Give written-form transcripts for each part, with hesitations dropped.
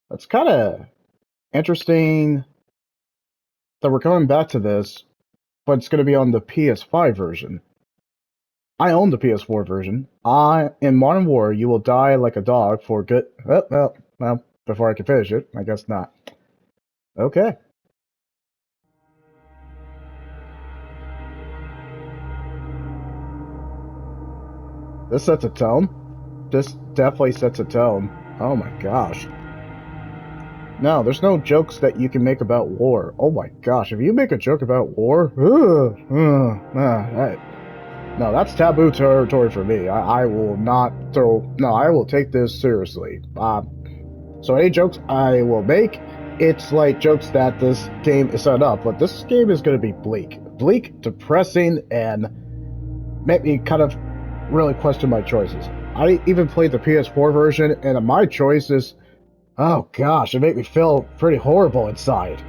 It's kind of interesting that we're coming back to this, but it's going to be on the PS5 version. I own the PS4 version. In Modern War, you will die like a dog for good. Well, before I can finish it, I guess not. Okay. This sets a tone. This definitely sets a tone. Oh my gosh. No, there's no jokes that you can make about war. Oh my gosh, if you make a joke about war, no, that's taboo territory for me. I will not throw. No, I will take this seriously. So any jokes I will make, it's like jokes that this game is set up. But this game is going to be bleak, depressing, and make me kind of really question my choices. I even played the PS4 version, and my choices, oh gosh, it made me feel pretty horrible inside.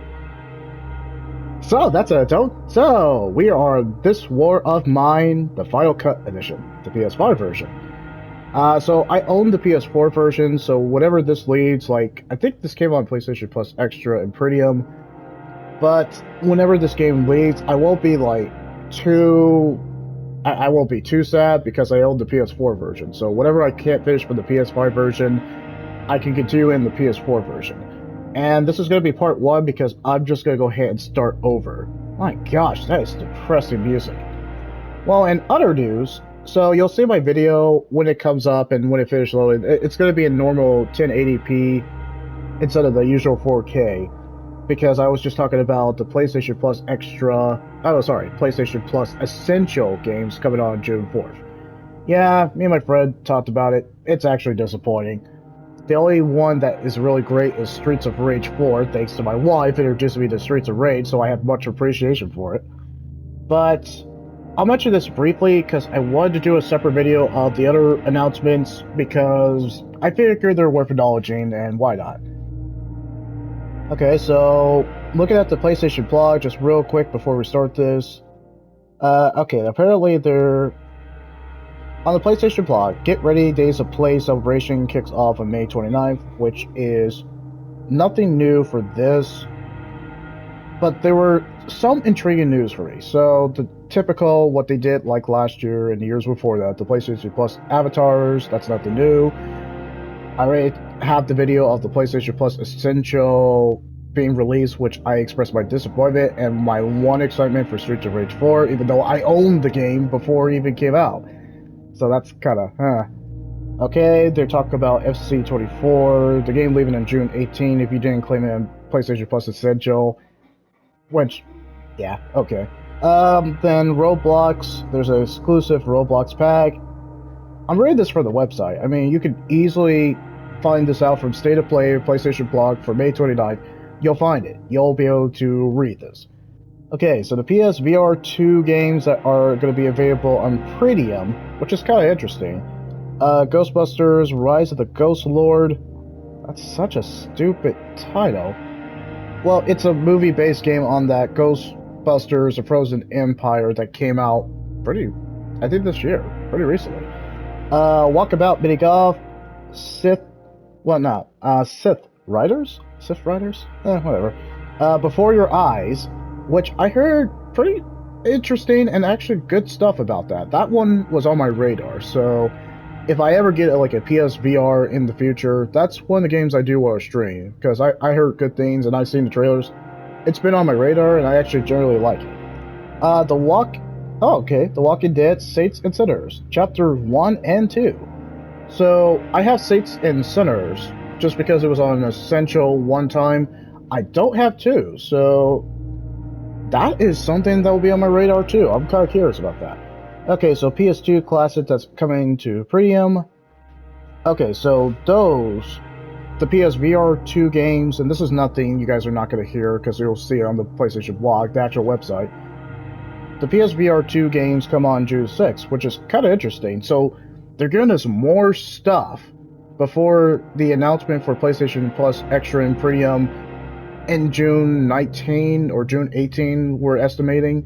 So that's a tone. So we are This War of Mine, the Final Cut Edition, the PS5 version. So I own the PS4 version, so whatever this leads, like I think this came on PlayStation Plus Extra and Premium, but whenever this game leads, I won't be like too. I won't be too sad because I own the PS4 version. So whatever I can't finish with the PS5 version, I can continue in the PS4 version. And this is going to be part one because I'm just going to go ahead and start over. My gosh, that is depressing music. Well, in other news, so you'll see my video when it comes up and when it finishes loading. It's going to be in normal 1080p instead of the usual 4K because I was just talking about the PlayStation Plus Extra. Oh, sorry, PlayStation Plus Essential games coming on June 4th. Yeah, me and my friend talked about it. It's actually disappointing. The only one that is really great is Streets of Rage 4, thanks to my wife introducing me to Streets of Rage, so I have much appreciation for it. But I'll mention this briefly because I wanted to do a separate video of the other announcements because I figured they're worth acknowledging, and why not? Okay, so looking at the PlayStation blog just real quick before we start this. Okay, apparently they're on the PlayStation blog. Get ready, Days of Play celebration kicks off on May 29th, which is nothing new for this, but there were some intriguing news for me. So the typical what they did like last year and the years before that, the PlayStation Plus avatars, that's nothing new. I already have the video of the PlayStation Plus Essential being released, which I expressed my disappointment and my one excitement for Streets of Rage 4, even though I owned the game before it even came out. So that's kind of, Okay, they're talking about FC24, the game leaving on June 18 if you didn't claim it on PlayStation Plus Essential, which, yeah, okay. Then Roblox, there's an exclusive Roblox pack. I'm reading this from the website. I mean, you could easily find this out from State of Play PlayStation blog for May 29th. You'll find it. You'll be able to read this. Okay, so the PSVR 2 games that are going to be available on Premium, which is kind of interesting. Ghostbusters, Rise of the Ghost Lord. That's such a stupid title. Well, it's a movie-based game on that Ghostbusters: A Frozen Empire that came out I think this year, pretty recently. Walkabout Mini Golf, Sith, what not? Sith Riders? Sith Riders? Whatever. Before Your Eyes, which I heard pretty interesting and actually good stuff about that. That one was on my radar, so if I ever get like a PSVR in the future, that's one of the games I do want to stream because I heard good things and I've seen the trailers. It's been on my radar and I actually generally like it. The Walk. Oh, okay. The Walking Dead: Saints and Sinners, Chapter 1 and 2. So I have Saints and Sinners just because it was on Essential one time. I don't have 2, so that is something that will be on my radar too. I'm kind of curious about that. Okay, so PS2 Classic that's coming to Premium. Okay, so the PSVR 2 games, and this is nothing you guys are not going to hear because you'll see it on the PlayStation blog, the actual website. The PSVR 2 games come on June 6th, which is kind of interesting. So they're giving us more stuff before the announcement for PlayStation Plus Extra and Premium in June 19 or June 18, we're estimating.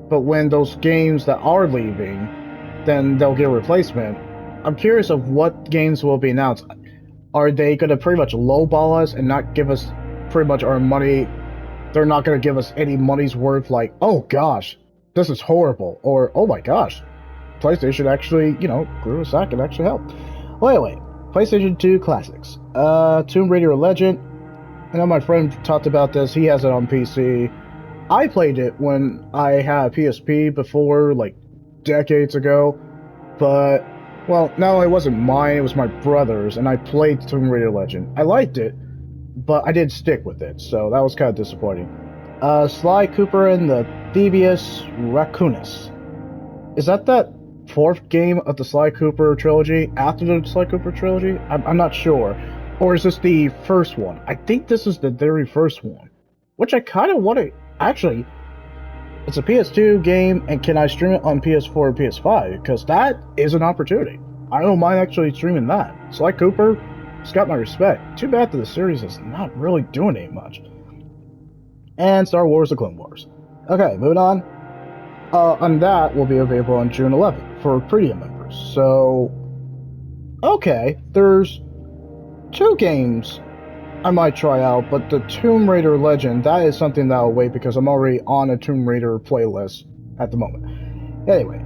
But when those games that are leaving, then they'll get a replacement. I'm curious of what games will be announced. Are they going to pretty much lowball us and not give us pretty much our money? They're not going to give us any money's worth, like, oh gosh, this is horrible, or oh my gosh, PlayStation actually, you know, grew a sack and actually helped. Well, anyway, PlayStation 2 classics. Tomb Raider Legend. I know my friend talked about this. He has it on PC. I played it when I had a PSP before, like, decades ago. But, well, no, it wasn't mine. It was my brother's, and I played Tomb Raider Legend. I liked it, but I didn't stick with it, so that was kind of disappointing. Sly Cooper and the Thievius Raccoonus. Is that fourth game of the Sly Cooper trilogy after the Sly Cooper trilogy? I'm not sure. Or is this the first one? I think this is the very first one. Which I kind of want to... Actually, it's a PS2 game, and can I stream it on PS4 or PS5? Because that is an opportunity. I don't mind actually streaming that. Sly Cooper, it's got my respect. Too bad that the series is not really doing any much. And Star Wars The Clone Wars. Okay, moving on. And that will be available on June 11th for premium members. So, okay, there's 2 games I might try out, but the Tomb Raider Legend, that is something that I'll wait because I'm already on a Tomb Raider playlist at the moment. Anyway,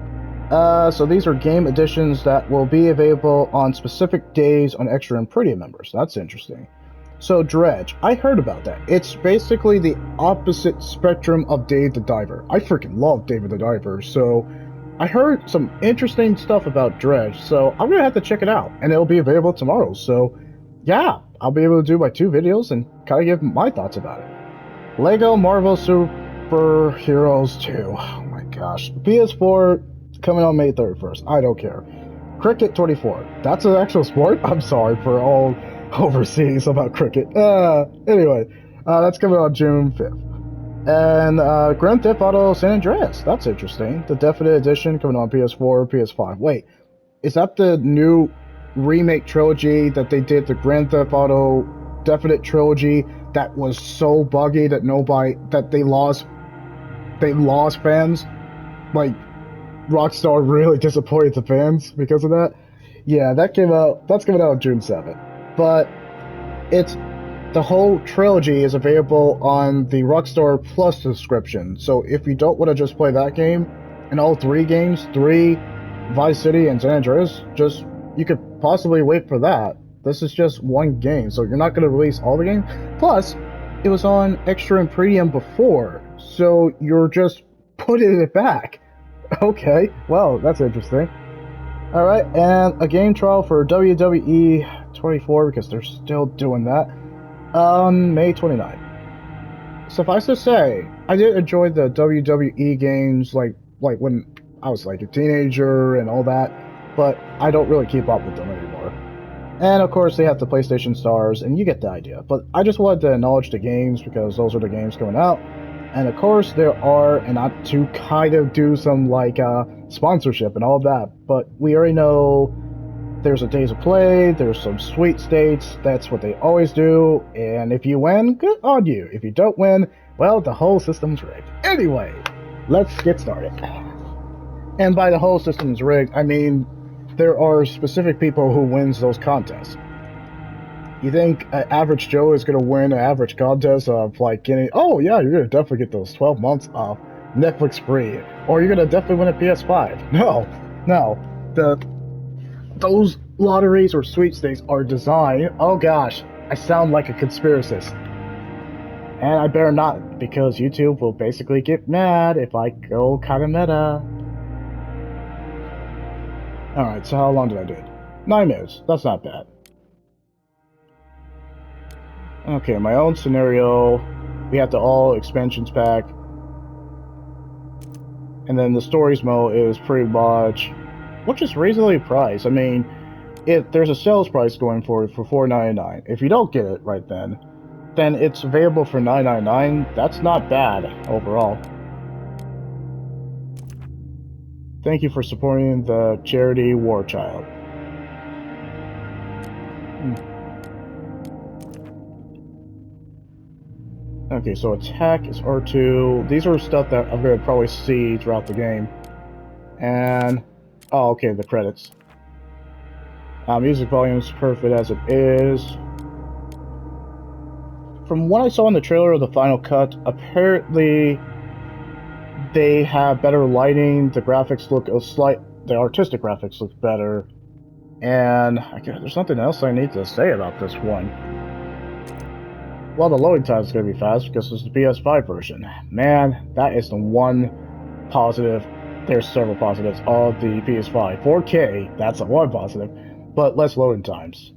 so these are game editions that will be available on specific days on Extra and Premium members. That's interesting. So Dredge, I heard about that. It's basically the opposite spectrum of Dave the Diver. I freaking love Dave the Diver, so I heard some interesting stuff about Dredge, so I'm gonna have to check it out, and it'll be available tomorrow, so yeah, I'll be able to do my 2 videos and kind of give my thoughts about it. Lego Marvel Super Heroes 2. Oh my gosh. PS4 coming on May 31st. I don't care. Cricket 24. That's an actual sport? I'm sorry for all overseas about cricket. Anyway, that's coming on June 5th. And Grand Theft Auto San Andreas. That's interesting. The Definite Edition coming on PS4, PS5. Wait, is that the new remake trilogy that they did, the Grand Theft Auto Definite Trilogy, that was so buggy that they lost fans? Like, Rockstar really disappointed the fans because of that? Yeah, that's coming out on June 7th. But the whole trilogy is available on the Rockstar Plus subscription. So if you don't want to just play that game, and all 3 games, Vice City and San Andreas, you could possibly wait for that. This is just 1 game, so you're not going to release all the games. Plus, it was on Extra and Premium before, so you're just putting it back. Okay, well, that's interesting. Alright, and a game trial for WWE 24, because they're still doing that, on May 29th. Suffice to say, I did enjoy the WWE games, like when I was like a teenager and all that, but I don't really keep up with them anymore. And of course they have the PlayStation Stars, and you get the idea. But I just wanted to acknowledge the games because those are the games coming out. And of course there are, and not to kind of do some like sponsorship and all that, but we already know there's a Days of Play, there's some sweepstakes, that's what they always do, and if you win, good on you. If you don't win, well, the whole system's rigged. Anyway, let's get started. And by the whole system's rigged, I mean there are specific people who wins those contests. You think an average Joe is going to win an average contest of like getting, oh yeah, you're going to definitely get those 12 months of Netflix free, or you're going to definitely win a PS5. No, those lotteries or sweepstakes are designed, oh gosh, I sound like a conspiracist. And I better not, because YouTube will basically get mad if I go kind of meta. Alright, so how long did I do it? 9 minutes, that's not bad. Okay, my own scenario, we have the all expansions pack. And then the stories mode is pretty much, which is reasonably priced. I mean, if there's a sales price going for it for $4.99, if you don't get it right then it's available for $9.99. That's not bad overall. Thank you for supporting the charity War Child. Okay, so attack is R2. These are stuff that I'm going to probably see throughout the game. And, oh, okay, the credits. Music volume is perfect as it is. From what I saw in the trailer of the final cut, apparently they have better lighting, the graphics look the artistic graphics look better, and there's something else I need to say about this one. Well, the loading time is going to be fast because it's the PS5 version. Man, that is the one positive. There's several positives of the PS5. 4K, that's the one positive, but less loading times.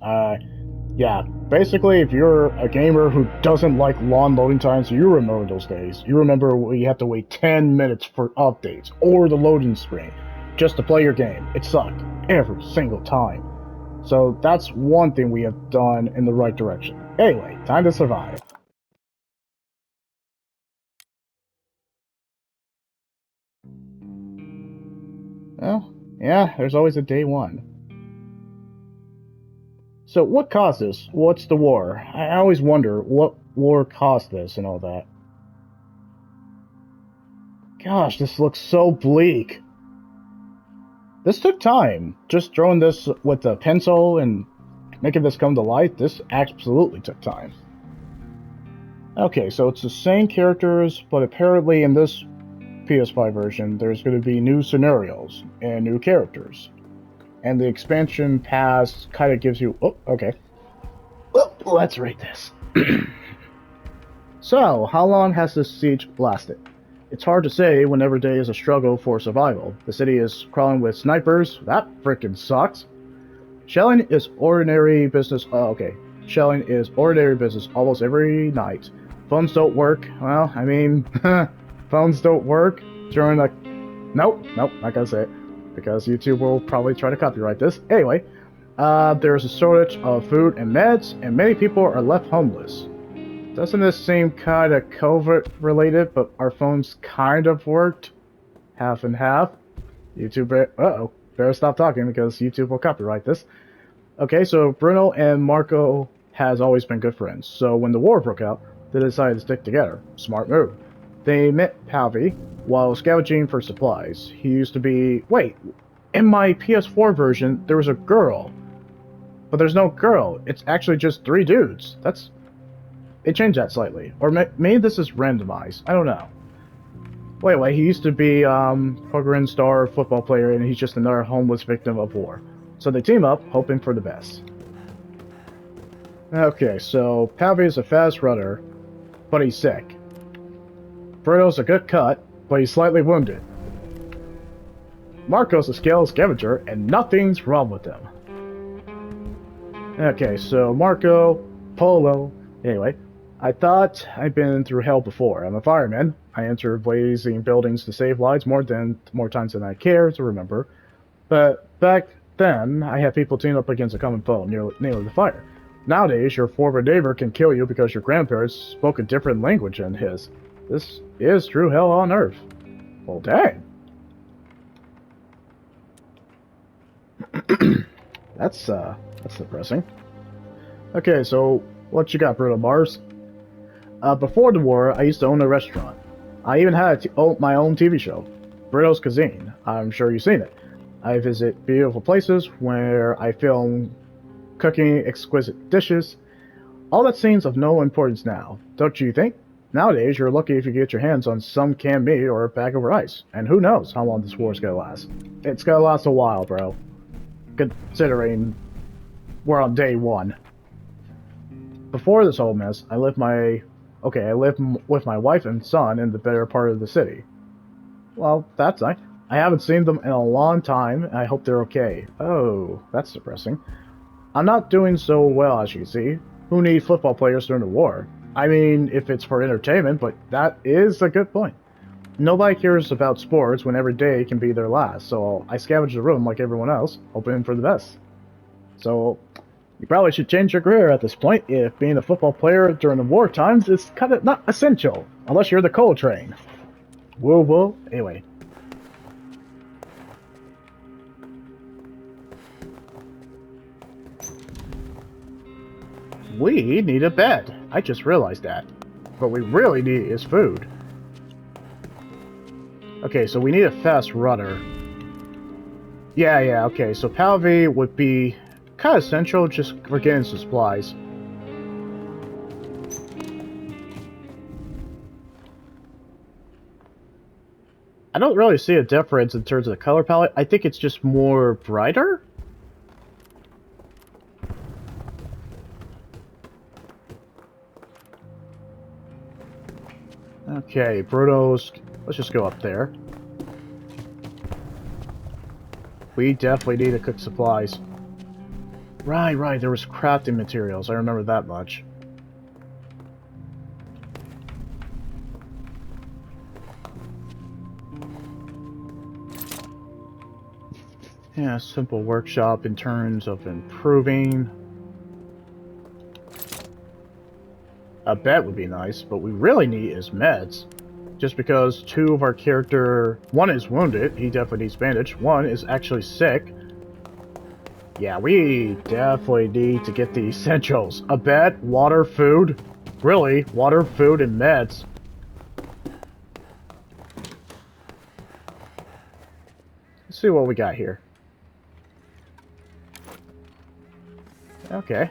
Yeah, basically, if you're a gamer who doesn't like long loading times, you remember those days. You remember when you have to wait 10 minutes for updates or the loading screen just to play your game. It sucked every single time. So that's one thing we have done in the right direction. Anyway, time to survive. Well, yeah, there's always a day one. So what caused this? What's the war? I always wonder what war caused this and all that. Gosh, this looks so bleak. This took time. Just drawing this with a pencil and making this come to life, this absolutely took time. Okay, so it's the same characters, but apparently in this PS5 version, there's going to be new scenarios and new characters. And the expansion pass kind of gives you... Oh, okay. Well, let's rate this. So, how long has this siege lasted? It's hard to say when every day is a struggle for survival. The city is crawling with snipers. That freaking sucks. Shelling is ordinary business. Okay. Shelling is ordinary business almost every night. Phones don't work. Well, I mean, phones don't work during the... Nope, not gonna say it. Because YouTube will probably try to copyright this. Anyway, there's a shortage of food and meds, and many people are left homeless. Doesn't this seem kind of COVID related, but our phones kind of worked? Half and half. YouTube, better stop talking because YouTube will copyright this. Okay, so Bruno and Marco has always been good friends, so when the war broke out, they decided to stick together. Smart move. They met Pavi while scavenging for supplies. He used to be... Wait, in my PS4 version, there was a girl. But there's no girl. It's actually just 3 dudes. They changed that slightly. Or maybe this is randomized. I don't know. Wait, he used to be Pokemon star football player, and he's just another homeless victim of war. So they team up, hoping for the best. Okay, so Pavi is a fast runner, but he's sick. Bruno's a good cut, but he's slightly wounded. Marco's a skilled scavenger, and nothing's wrong with him. Okay, so Marco, Polo... Anyway, I thought I'd been through hell before. I'm a fireman. I enter blazing buildings to save lives more times than I care to remember. But back then, I had people team up against a common foe, namely the fire. Nowadays, your forward neighbor can kill you because your grandparents spoke a different language than his. This is true hell on earth. Well, dang. That's depressing. Okay, so what you got, Bruno Mars? Before the war, I used to own a restaurant. I even had my own TV show, Bruno's Cuisine. I'm sure you've seen it. I visit beautiful places where I film cooking exquisite dishes. All that seems of no importance now, don't you think? Nowadays, you're lucky if you get your hands on some canned meat or a bag of rice. And who knows how long this war's gonna last. It's gonna last a while, bro. Considering we're on day 1. Before this whole mess, I lived with my wife and son in the better part of the city. Well, that's nice. I haven't seen them in a long time, and I hope they're okay. Oh, that's depressing. I'm not doing so well, as you see. Who needs football players during the war? I mean, if it's for entertainment, but that is a good point. Nobody cares about sports when every day can be their last, so I scavenge the room like everyone else, hoping for the best. So, you probably should change your career at this point, if being a football player during the war times is kind of not essential, unless you're the coal train. Whoa, anyway. We need a bed. I just realized that. What we really need is food. Okay, so we need a fast runner. Yeah, okay, so Palvi would be kind of essential just for getting supplies. I don't really see a difference in terms of the color palette. I think it's just more brighter. Okay, Bruno's... Let's just go up there. We definitely need to cook supplies. Right, there was crafting materials. I remember that much. Yeah, simple workshop in terms of improving. A bed would be nice, but we really need is meds. Just because two of our character... One is wounded, he definitely needs bandage. One is actually sick. Yeah, we definitely need to get the essentials. A bed, water, food. Really, water, food, and meds. Let's see what we got here. Okay.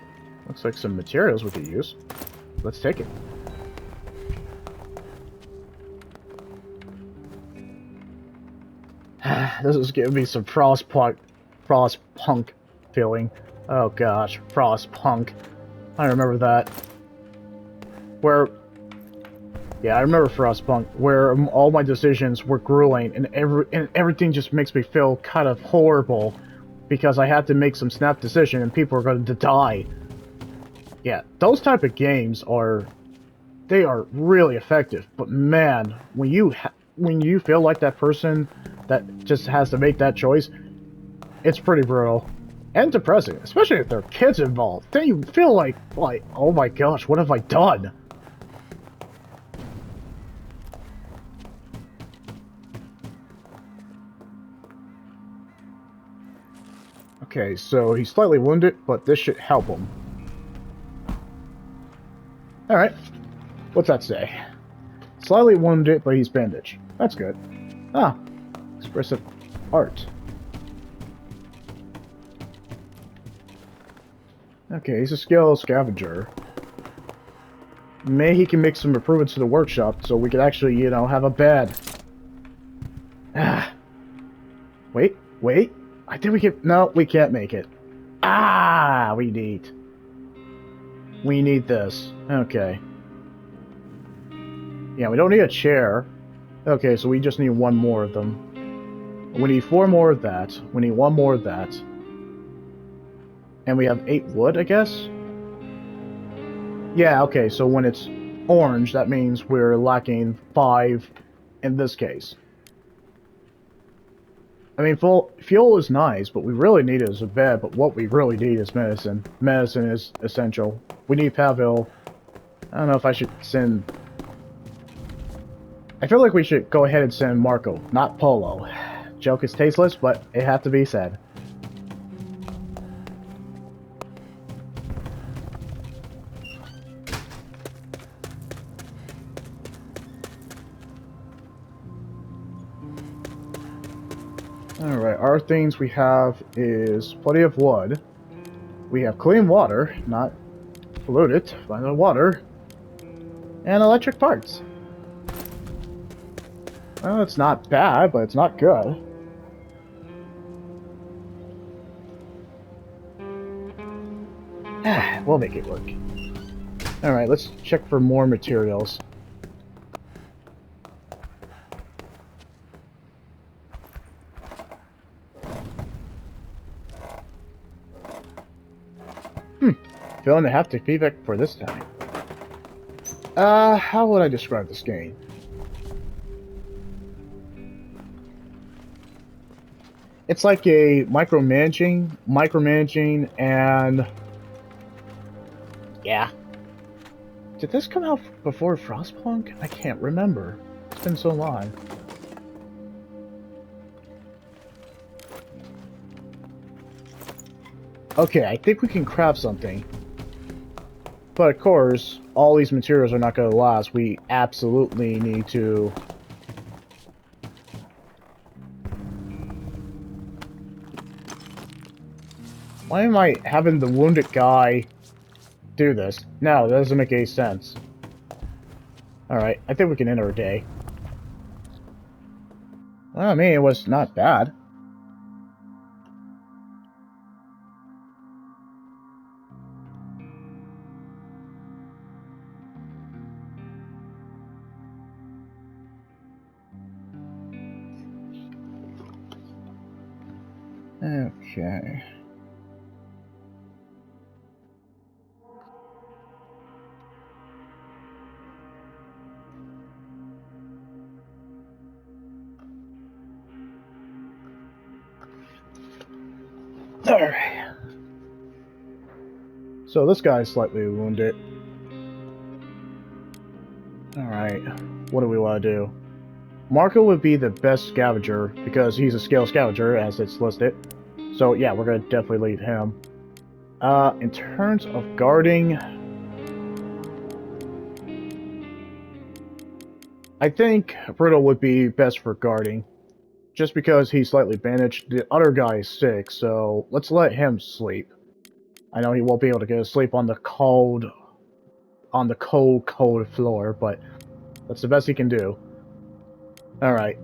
Looks like some materials we could use. Let's take it. This is giving me some Frostpunk feeling. Oh gosh, Frostpunk. I remember that. Where... Yeah, I remember Frostpunk, where all my decisions were grueling, and everything just makes me feel kind of horrible, because I had to make some snap decision and people are going to die. Yeah, those type of games are... They are really effective, but man, when you feel like that person that just has to make that choice, it's pretty brutal. And depressing, especially if there are kids involved. Then you feel like, oh my gosh, what have I done? Okay, so he's slightly wounded, but this should help him. Alright. What's that say? Slightly wounded, but he's bandaged. That's good. Ah. Expressive art. Okay, he's a skilled scavenger. Maybe he can make some improvements to the workshop so we could actually, you know, have a bed. Ah. Wait. I think we can... No, we can't make it. Ah, we need this. Okay. Yeah, we don't need a chair. Okay, so we just need one more of them. We need 4 more of that. We need 1 more of that. And we have 8 wood, I guess? Yeah, okay, so when it's orange, that means we're lacking 5 in this case. I mean, fuel is nice, but we really need it as a bed, but what we really need is medicine. Medicine is essential. We need Pavel. I don't know if I should send... I feel like we should go ahead and send Marco, not Polo. Joke is tasteless, but it had to be said. Alright, our things we have is plenty of wood. We have clean water, not polluted by the water. And electric parts. Well, it's not bad, but it's not good. We'll make it work. Alright, let's check for more materials. Feeling the haptic feedback for this time. How would I describe this game? It's like a micromanaging, and... Yeah. Did this come out before Frostpunk? I can't remember. It's been so long. Okay, I think we can craft something. But of course, all these materials are not going to last. We absolutely need to... Why am I having the wounded guy do this? No, that doesn't make any sense. Alright, I think we can end our day. Well, I mean, it was not bad. Okay. Alright. So this guy's slightly wounded. Alright. What do we want to do? Marco would be the best scavenger because he's a scale scavenger as it's listed. So yeah, we're gonna definitely leave him. In terms of guarding, I think Bruno would be best for guarding. Just because he's slightly bandaged. The other guy is sick, so let's let him sleep. I know he won't be able to get to sleep on the cold floor, but that's the best he can do. Alright.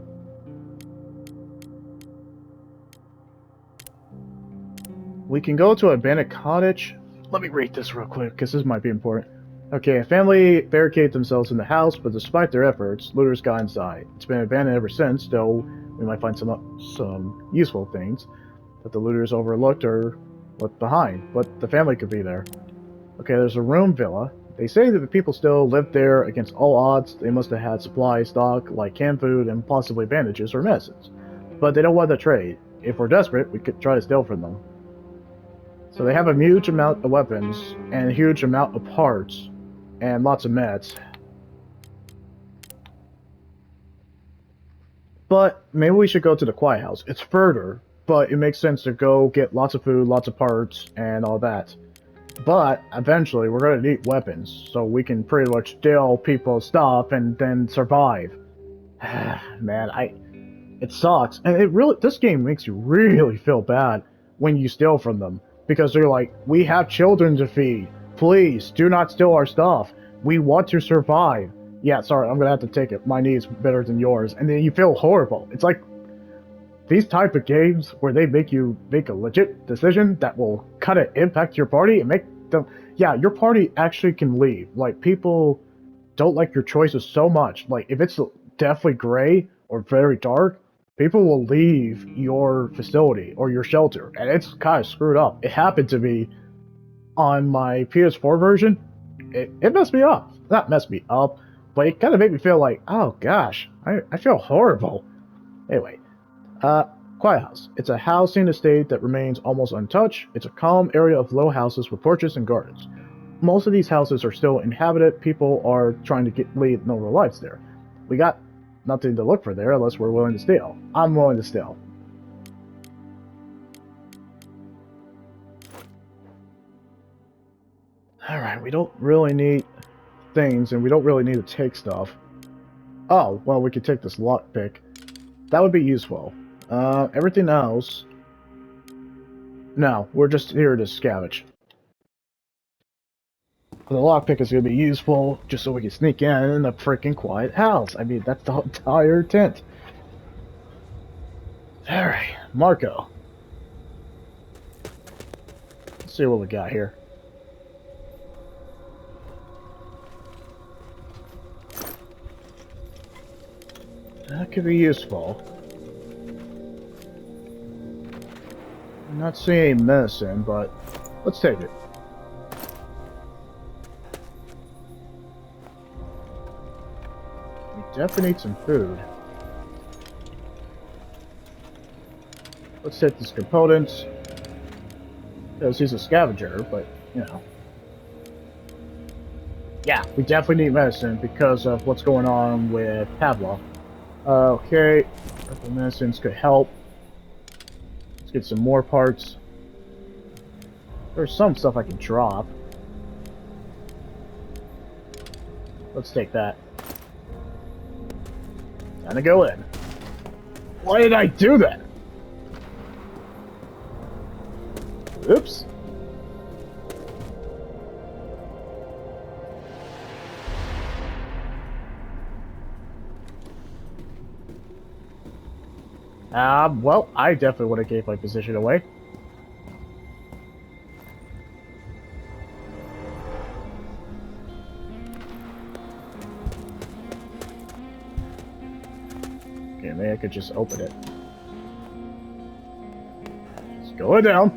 We can go to a abandoned cottage. Let me read this real quick, because this might be important. Okay, a family barricaded themselves in the house, but despite their efforts, looters got inside. It's been abandoned ever since, though we might find some useful things that the looters overlooked or left behind, but the family could be there. Okay, there's a room villa. They say that the people still live there against all odds. They must have had supply stock like canned food and possibly bandages or medicines. But they don't want to trade. If we're desperate, we could try to steal from them. So they have a huge amount of weapons and a huge amount of parts and lots of meds. But maybe we should go to the Quiet House. It's further, but it makes sense to go get lots of food, lots of parts, and all that. But eventually, we're gonna need weapons, so we can pretty much steal people's stuff and then survive. Man, it sucks, and this game makes you really feel bad when you steal from them because they're like, "We have children to feed. Please do not steal our stuff. We want to survive." Yeah, sorry, I'm gonna have to take it. My need's better than yours, and then you feel horrible. It's like these type of games where they make you make a legit decision that will kind of impact your party and make them, yeah, your party actually can leave. Like, people don't like your choices so much. Like, if it's definitely gray or very dark, people will leave your facility or your shelter, and it's kind of screwed up. It happened to me on my PS4 version. It messed me up. Not messed me up, but it kind of made me feel like, oh gosh, I feel horrible. Anyway, Quiet House. It's a housing estate that remains almost untouched. It's a calm area of low houses with porches and gardens. Most of these houses are still inhabited. People are trying to lead normal lives there. We got nothing to look for there unless we're willing to steal. I'm willing to steal. Alright, we don't really need things, and we don't really need to take stuff. Oh, well, we could take this lockpick. That would be useful. Everything else... No, we're just here to scavenge. The lockpick is going to be useful just so we can sneak in a freaking quiet house. I mean, that's the entire tent. Alright, Marco. Let's see what we got here. That could be useful. I'm not seeing medicine, but let's take it. We definitely need some food. Let's take these components. Because he's a scavenger, but, you know. Yeah, we definitely need medicine because of what's going on with Pavlov. Okay, purple medicines could help. Let's get some more parts. There's some stuff I can drop. Let's take that. Time to go in. Why did I do that? Oops. Well, I definitely would have gave my position away. Okay, maybe I could just open it. It's going down.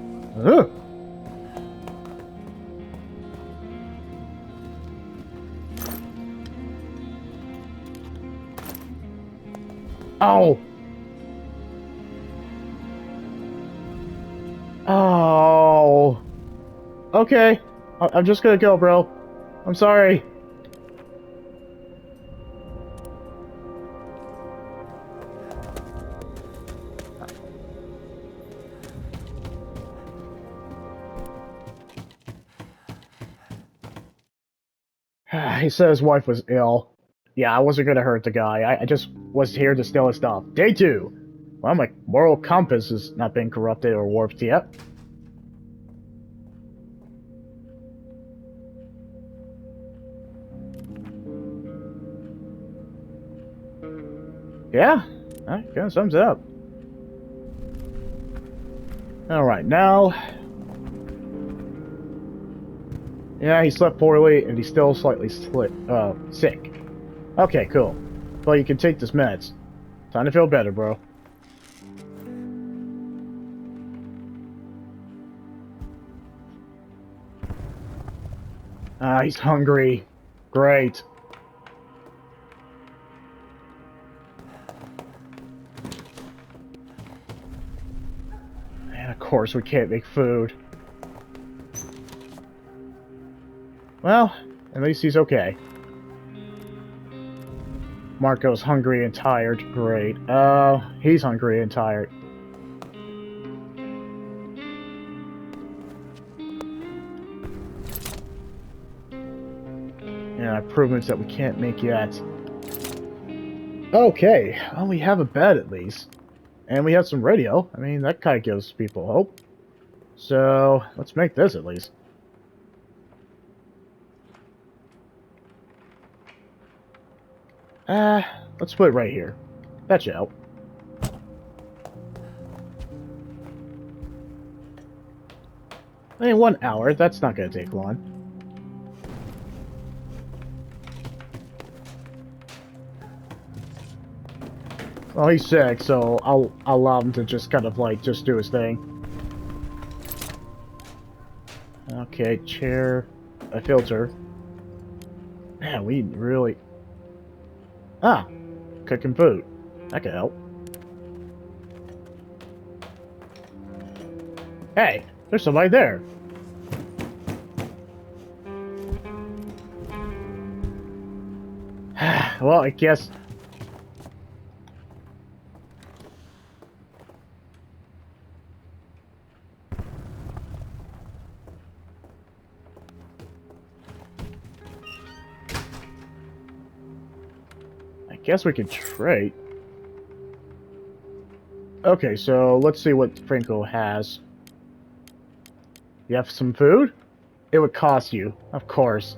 Oh! Oh! Okay. I'm just gonna go, bro. I'm sorry. He said his wife was ill. Yeah, I wasn't gonna hurt the guy. I just was here to steal his stuff. Day 2. Well, my moral compass has not been corrupted or warped yet. Yeah, that kind of sums it up. Alright, now... Yeah, he slept poorly, and he's still slightly sick. Okay, cool. Well, you can take this meds. Time to feel better, bro. He's hungry. Great. And of course we can't make food. Well, at least he's okay. Marco's hungry and tired. Great. He's hungry and tired. Yeah, improvements that we can't make yet. Okay, well, we have a bed at least. And we have some radio. I mean, that kind of gives people hope. So, let's make this at least. Let's put it right here. That should help. I mean, 1 hour, that's not gonna take long. Well, he's sick, so I'll allow him to just kind of like just do his thing. Okay, chair, a filter. Man, we really... Ah, cooking food. That could help. Hey, there's somebody there. Well, I guess... Guess we can trade. Okay, so let's see what Franco has. You have some food? It would cost you, of course.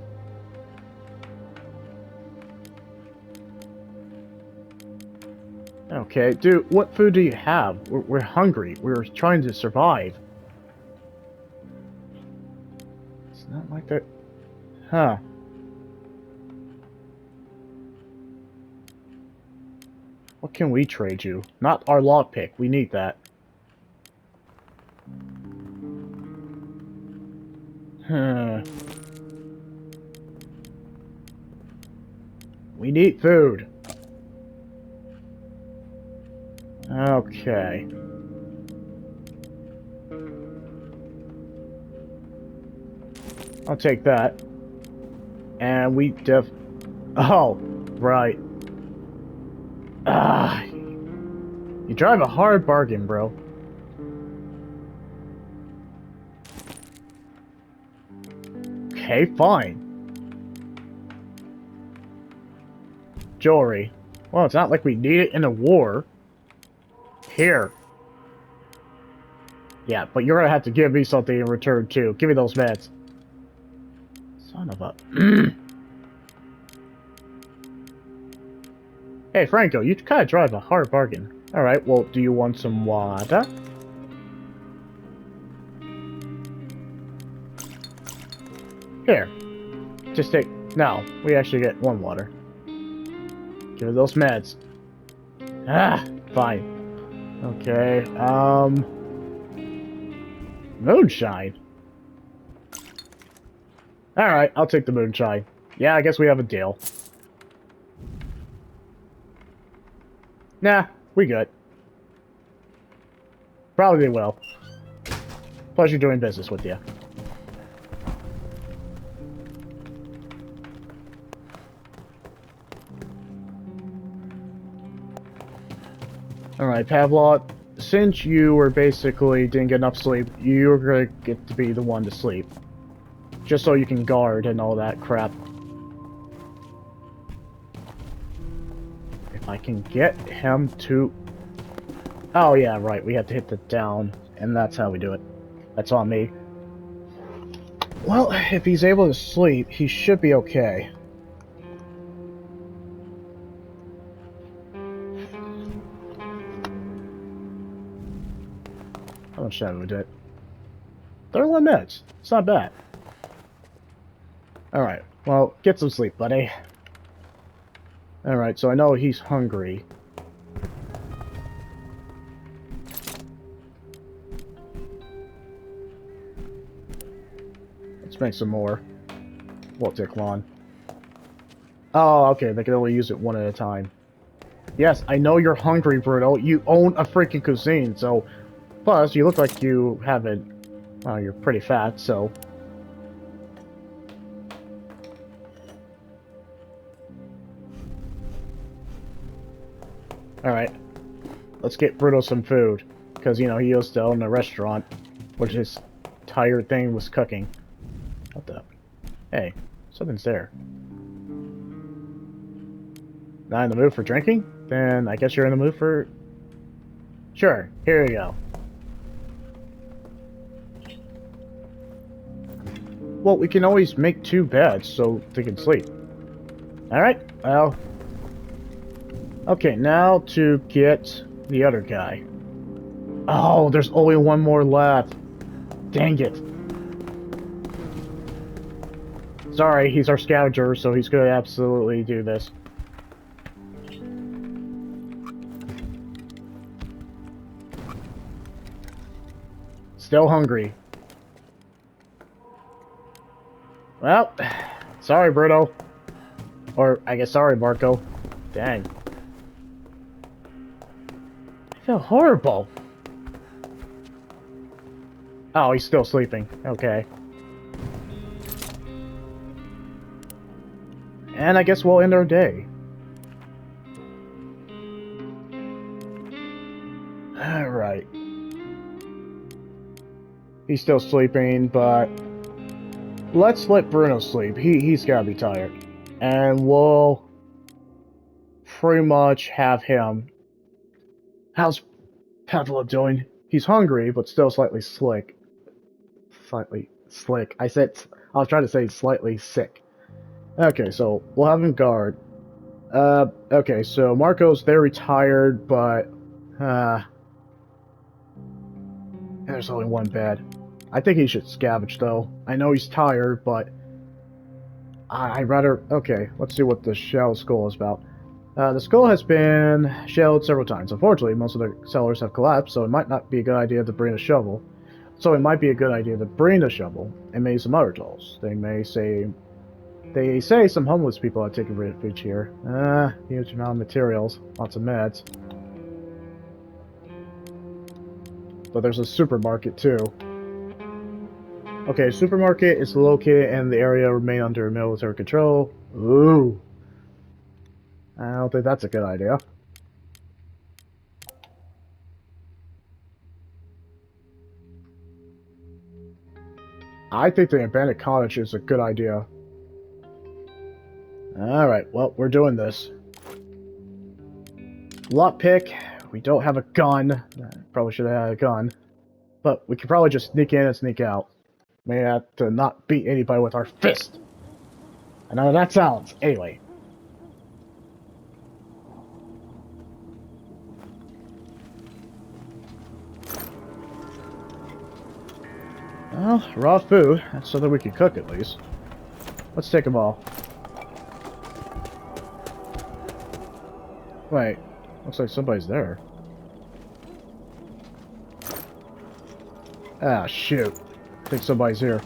Okay, dude, what food do you have? We're hungry. We're trying to survive. It's not like that. Huh. What can we trade you? Not our lockpick. We need that. Huh. We need food. Okay. I'll take that. And we Oh, right. Ah. You drive a hard bargain, bro. Okay, fine. Jewelry. Well, it's not like we need it in a war. Here. Yeah, but you're gonna have to give me something in return too. Give me those meds. Son of a... Hey, Franco, you kind of drive a hard bargain. Alright, well, do you want some water? Here. Just take... No, we actually get one water. Give me those meds. Ah, fine. Okay, moonshine. Alright, I'll take the moonshine. Yeah, I guess we have a deal. Nah, we good. Probably will. Pleasure doing business with you. Alright, Pavlov, since you were basically didn't get enough sleep, you're gonna get to be the one to sleep. Just so you can guard and all that crap. If I can get him to... Oh yeah, right, we have to hit the down, and that's how we do it. That's on me. Well, if he's able to sleep, he should be okay. How much time we did? 31 minutes. It's not bad. Alright, well, get some sleep, buddy. Alright, so I know he's hungry. Let's make some more. Won't take long. Oh, okay, they can only use it one at a time. Yes, I know you're hungry, Bruno. You own a freaking cuisine, so... Plus, you look like you haven't... Well, you're pretty fat, so... Alright. Let's get Bruno some food. Because, you know, he used to own a restaurant. Which his entire thing was cooking. What the... Hey, something's there. Not in the mood for drinking? Then I guess you're in the mood for... Sure, here you go. Well, we can always make 2 beds so they can sleep. Alright, well... Okay, now to get the other guy. Oh, there's only one more left. Dang it. Sorry, he's our scavenger, so he's gonna absolutely do this. Still hungry. Well, sorry, Bruno. Or, I guess sorry, Marco. Dang. I feel horrible. Oh, he's still sleeping. Okay. And I guess we'll end our day. Alright. He's still sleeping, but... Let's let Bruno sleep. He's gotta be tired. And we'll... pretty much have him... How's Pavlov doing? He's hungry, but still slightly slick. Slightly slick. I was trying to say slightly sick. Okay, so we'll have him guard. Okay, so Marco's, they're retired, but, there's only one bed. I think he should scavenge, though. I know he's tired, but I'd rather... Okay, let's see what the shell skull is about. The skull has been shelled several times. Unfortunately, most of the cellars have collapsed, so it might not be a good idea to bring a shovel. So it might be a good idea to bring a shovel and maybe some other tools. They say some homeless people are taking refuge here. Huge amount of materials, lots of meds. But there's a supermarket too. Okay, supermarket is located in the area remain under military control. Ooh. I don't think that's a good idea. I think the abandoned cottage is a good idea. Alright, well, we're doing this. Lockpick. We don't have a gun. Probably should have had a gun. But we could probably just sneak in and sneak out. May have to not beat anybody with our fist. I know how that sounds. Anyway. Well, raw food. That's so that we can cook at least. Let's take them all. Wait. Looks like somebody's there. Ah, shoot. I think somebody's here.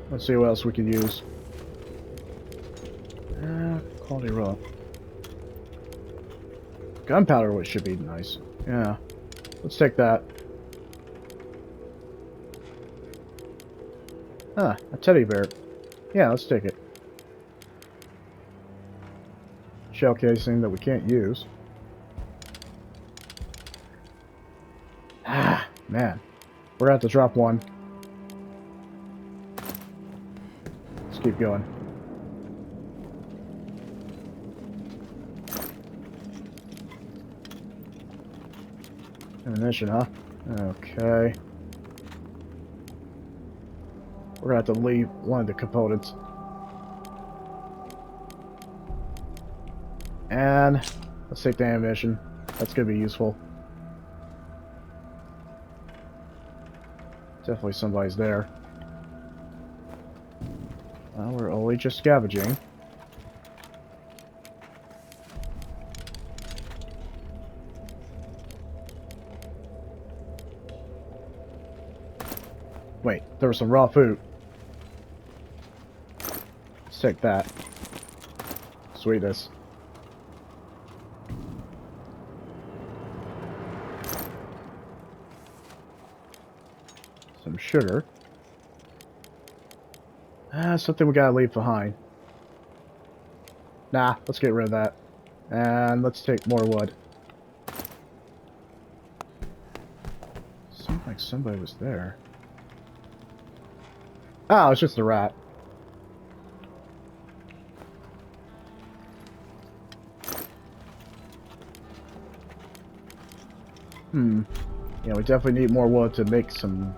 Let's see what else we can use. Quality raw. Gunpowder, which should be nice. Yeah. Let's take that. Ah, a teddy bear. Yeah, let's take it. Shell casing that we can't use. Ah, man. We're gonna have to drop one. Let's keep going. Ammunition, huh? Okay. We're gonna have to leave one of the components. And let's take the ammunition. That's gonna be useful. Definitely somebody's there. Well, we're only just scavenging. Wait, there was some raw food. Let's take that. Sweetness. Some sugar. Something we gotta leave behind. Nah, let's get rid of that. And let's take more wood. Seemed like somebody was there. Oh, it's just a rat. Yeah, we definitely need more wood to make some...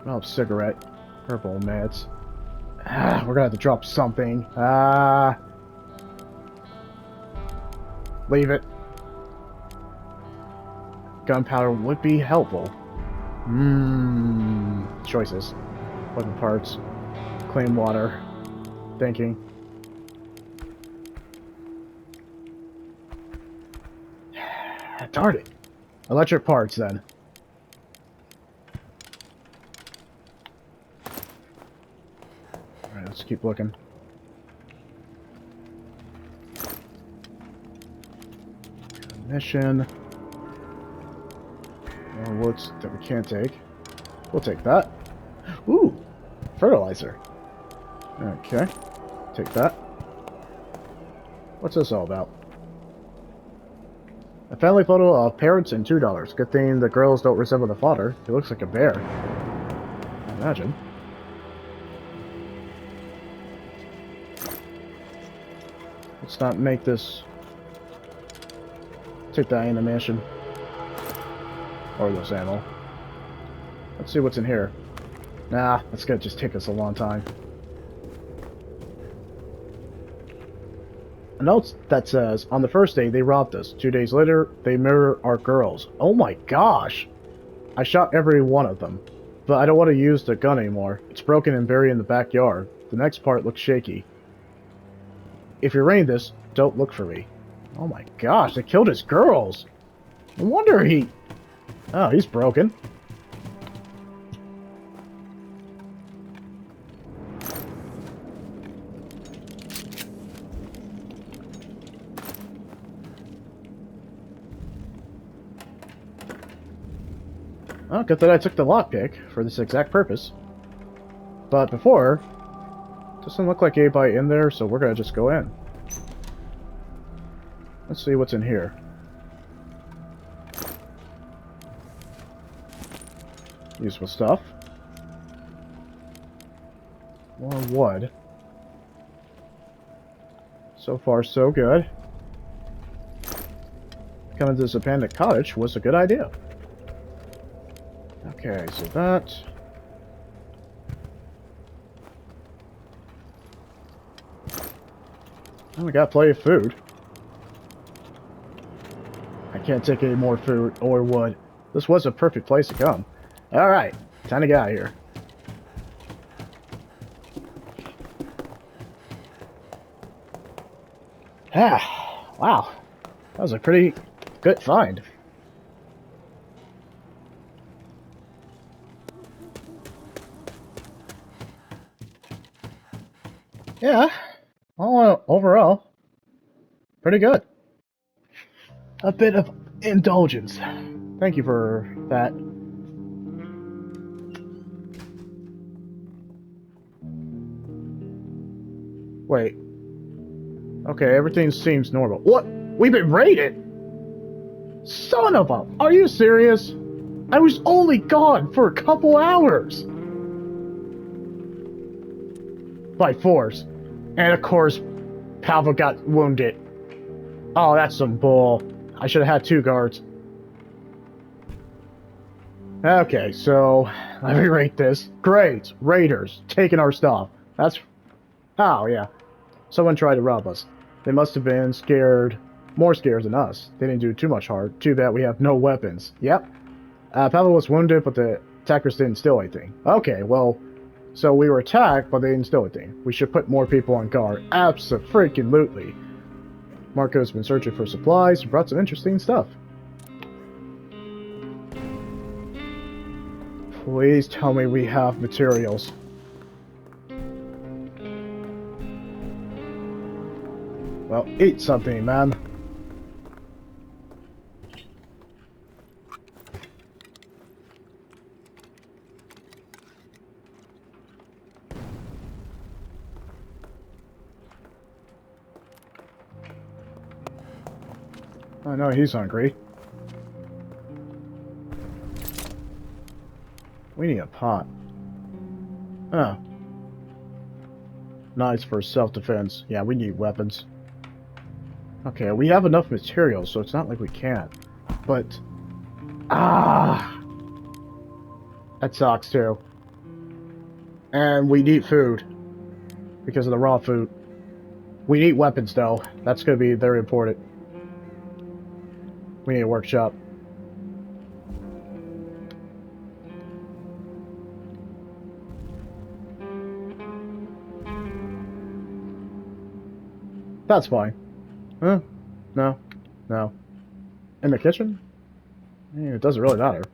Oh, cigarette. Purple meds. We're gonna have to drop something. Leave it. Gunpowder would be helpful. Choices. Weapon parts. Clean water. Thinking. Darn it. Electric parts, then. Alright, let's keep looking. Mission. More woods that we can't take. We'll take that. Ooh! Fertilizer. Okay. Take that. What's this all about? A family photo of parents and $2. Good thing the girls don't resemble the father. He looks like a bear. I imagine. Let's not make this... Take that animation. Or this ammo. Let's see what's in here. Nah, that's gonna just take us a long time. A note that says, on the first day, they robbed us. 2 days later, they murder our girls. Oh my gosh! I shot every one of them. But I don't want to use the gun anymore. It's broken and buried in the backyard. The next part looks shaky. If you're reading this, don't look for me. Oh my gosh, they killed his girls! No wonder he... Oh, he's broken. Oh, good that I took the lockpick for this exact purpose. But before, doesn't look like anybody in there, so we're gonna just go in. Let's see what's in here. Useful stuff. More wood. So far, so good. Coming to this abandoned cottage was a good idea. Okay, so that... Oh, we got plenty of food. I can't take any more food or wood. This was a perfect place to come. Alright, time to get out of here. Ah, wow. That was a pretty good find. Yeah, all overall, pretty good. A bit of indulgence. Thank you for that. Wait. Okay, everything seems normal. What? We've been raided? Son of a... Are you serious? I was only gone for a couple hours. By force. And of course, Pavel got wounded. Oh, that's some bull. I should have had 2 guards. Okay, so let me rate this. Great. Raiders taking our stuff. That's... Oh, yeah. Someone tried to rob us. They must have been scared. More scared than us. They didn't do too much harm. Too bad we have no weapons. Yep. Pavel was wounded, but the attackers didn't steal anything. Okay, well... So we were attacked, but they didn't steal anything. We should put more people on guard. Abso-freaking-lutely. Marco's been searching for supplies and brought some interesting stuff. Please tell me we have materials. Well, eat something, man. I know he's hungry. We need a pot. Oh. Nice for self-defense. Yeah, we need weapons. Okay, we have enough materials, so it's not like we can't. But... Ah! That sucks, too. And we need food. Because of the raw food. We need weapons, though. That's going to be very important. We need a workshop. That's fine. Huh? No. No. In the kitchen? It doesn't really matter.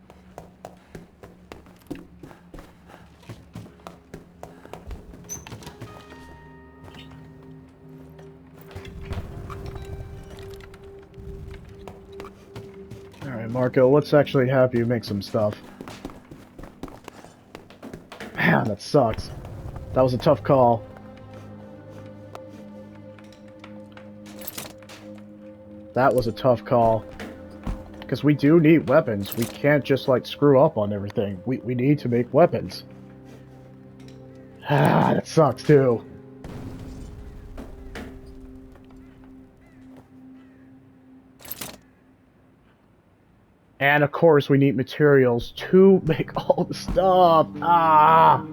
Alright, Marco, let's actually have you make some stuff. Man, that sucks. That was a tough call. That was a tough call. Because we do need weapons. We can't just, like, screw up on everything. We need to make weapons. Ah, that sucks, too. And, of course, we need materials to make all the stuff. Ah!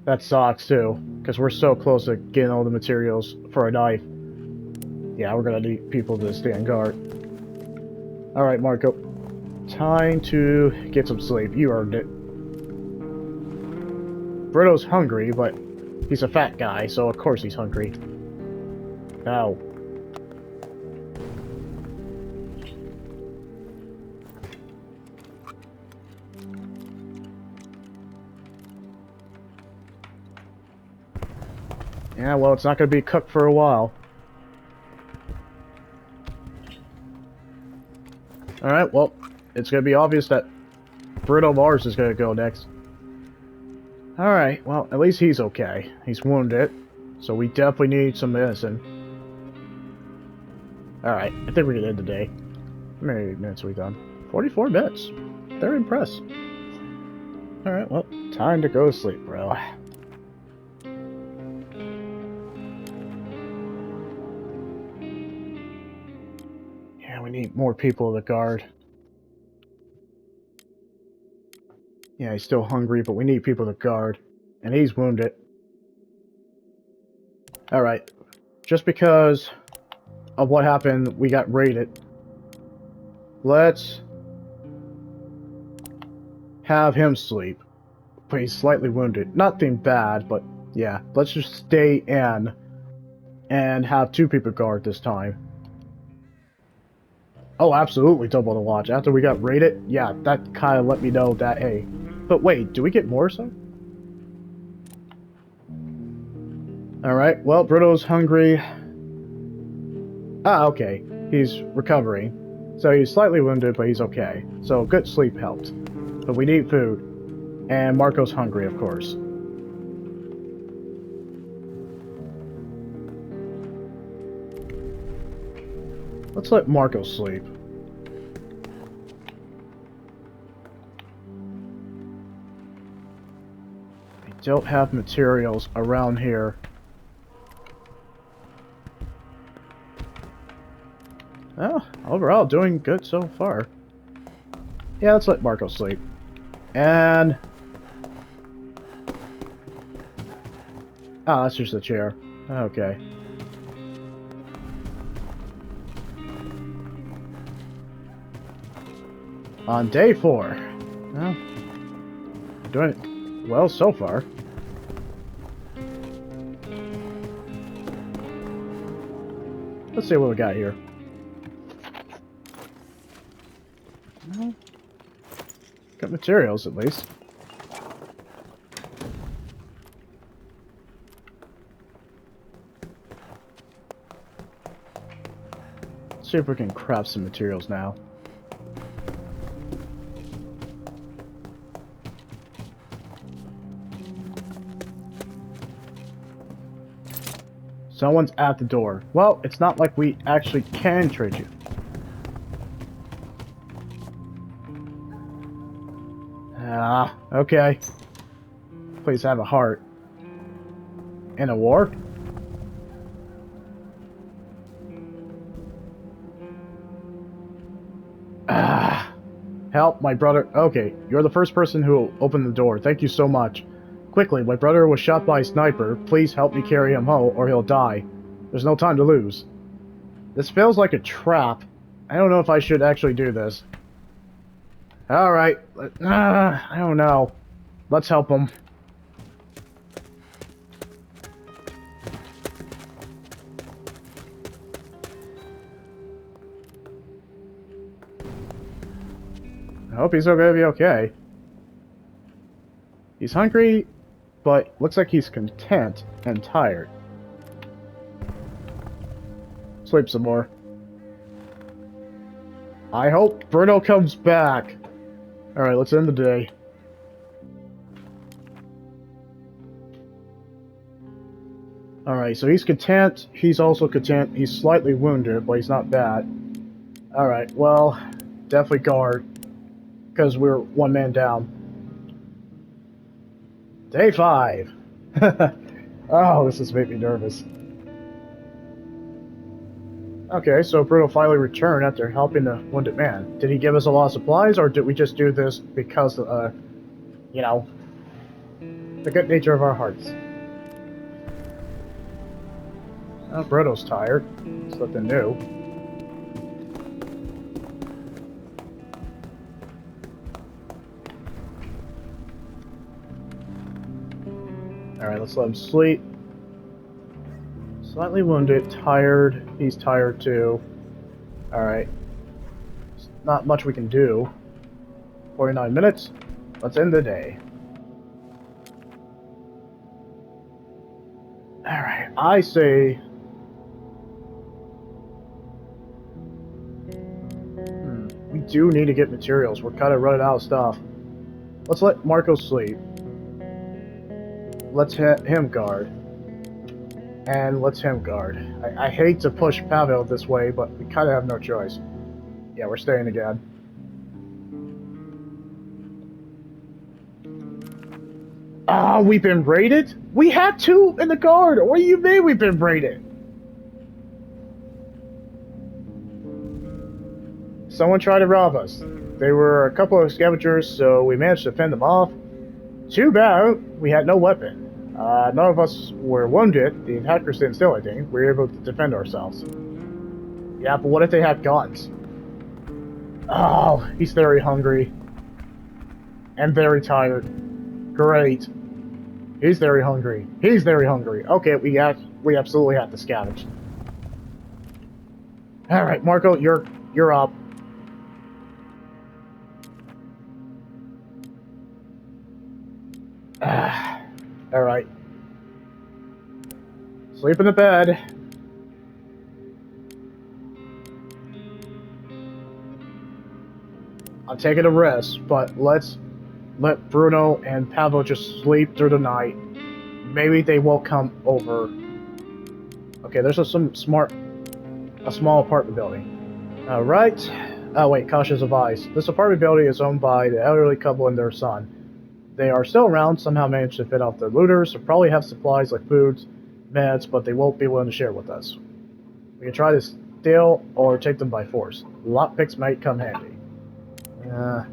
That sucks, too. Because we're so close to getting all the materials for a knife. Yeah, we're gonna need people to stand guard. Alright, Marco. Time to get some sleep. You earned it. Brito's hungry, but he's a fat guy, so of course he's hungry. Now. Yeah, well, it's not going to be cooked for a while. Alright, well, it's going to be obvious that Bruno Mars is going to go next. Alright, well, at least he's okay. He's wounded, so we definitely need some medicine. Alright, I think we can end the day. How many minutes have we done? 44 minutes. They're impressed. Alright, well, time to go to sleep, bro. Yeah, we need more people to guard. Yeah, he's still hungry, but we need people to guard. And he's wounded. Alright. Just because of what happened, we got raided. Let's have him sleep. But he's slightly wounded. Nothing bad, but yeah. Let's just stay in and have 2 people guard this time. Oh, absolutely double the watch. After we got raided, yeah, that kind of let me know that, hey. But wait, do we get more or something? Alright, well, Bruto's hungry. Ah, okay. He's recovering. So he's slightly wounded, but he's okay. So good sleep helped. But we need food. And Marco's hungry, of course. Let's let Marco sleep. We don't have materials around here. Well, overall, doing good so far. Yeah, let's let Marco sleep. And... ah, that's just a chair. Okay. On day 4. Well, doing it well so far. Let's see what we got here. Well, got materials at least. Let's see if we can craft some materials now. Someone's at the door. Well, it's not like we actually can trade you. Ah, okay. Please have a heart. In a war? Ah, help, my brother. Okay, you're the first person who opened the door. Thank you so much. Quickly, my brother was shot by a sniper. Please help me carry him home, or he'll die. There's no time to lose. This feels like a trap. I don't know if I should actually do this. Alright. I don't know. Let's help him. I hope he's gonna be okay. He's hungry, but looks like he's content and tired. Sleep some more. I hope Bruno comes back. Alright, let's end the day. Alright, so he's content. He's also content. He's slightly wounded, but he's not bad. Alright, well, definitely guard. Because we're 1 man down. Day 5. Oh, this has made me nervous. Okay, so Bruno finally returned after helping the wounded man. Did he give us a lot of supplies, or did we just do this because, you know, the good nature of our hearts? Oh, Bruno's tired. It's nothing new. Alright, let's let him sleep. Slightly wounded, tired. He's tired too. Alright. Not much we can do. 49 minutes. Let's end the day. Alright, I say... we do need to get materials. We're kind of running out of stuff. Let's let Marco sleep. Let's him guard. And let's him guard. I hate to push Pavel this way, but we kind of have no choice. Yeah, we're staying again. Ah, we've been raided? We had two in the guard! What do you mean we've been raided? Someone tried to rob us. They were a couple of scavengers, so we managed to fend them off. Too bad, we had no weapon. None of us were wounded. The attackers didn't steal anything. We were able to defend ourselves. Yeah, but what if they had guns? Oh, he's very hungry. And very tired. Great. He's very hungry. He's very hungry. Okay, we absolutely have to scavenge. Alright, Marco, you're up. Alright. Sleep in the bed. I'm taking a rest, but let's let Bruno and Pablo just sleep through the night. Maybe they won't come over. Okay, there's a small apartment building. Alright. Oh wait, cautious advice. This apartment building is owned by the elderly couple and their son. They are still around, somehow managed to fit off the looters, so probably have supplies like foods, meds, but they won't be willing to share with us. We can try to steal or take them by force. Lockpicks might come handy. Uh,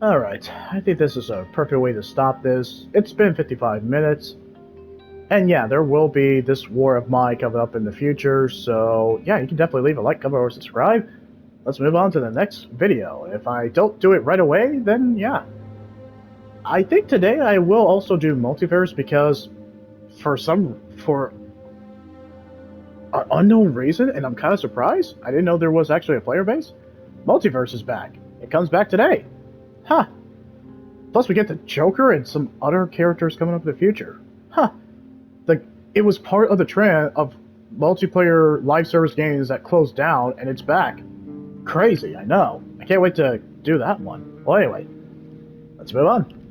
Alright, I think this is a perfect way to stop this. It's been 55 minutes. And yeah, there will be this War of Mine coming up in the future, so yeah, you can definitely leave a like, comment, or subscribe. Let's move on to the next video. If I don't do it right away, then yeah. I think today I will also do multiverse because for an unknown reason, and I'm kind of surprised, I didn't know there was actually a player base. Multiverse is back. It comes back today. Huh. Plus we get the Joker and some other characters coming up in the future. Huh. It was part of the trend of multiplayer live service games that closed down, and it's back. Crazy, I know. I can't wait to do that one. Well, anyway, let's move on.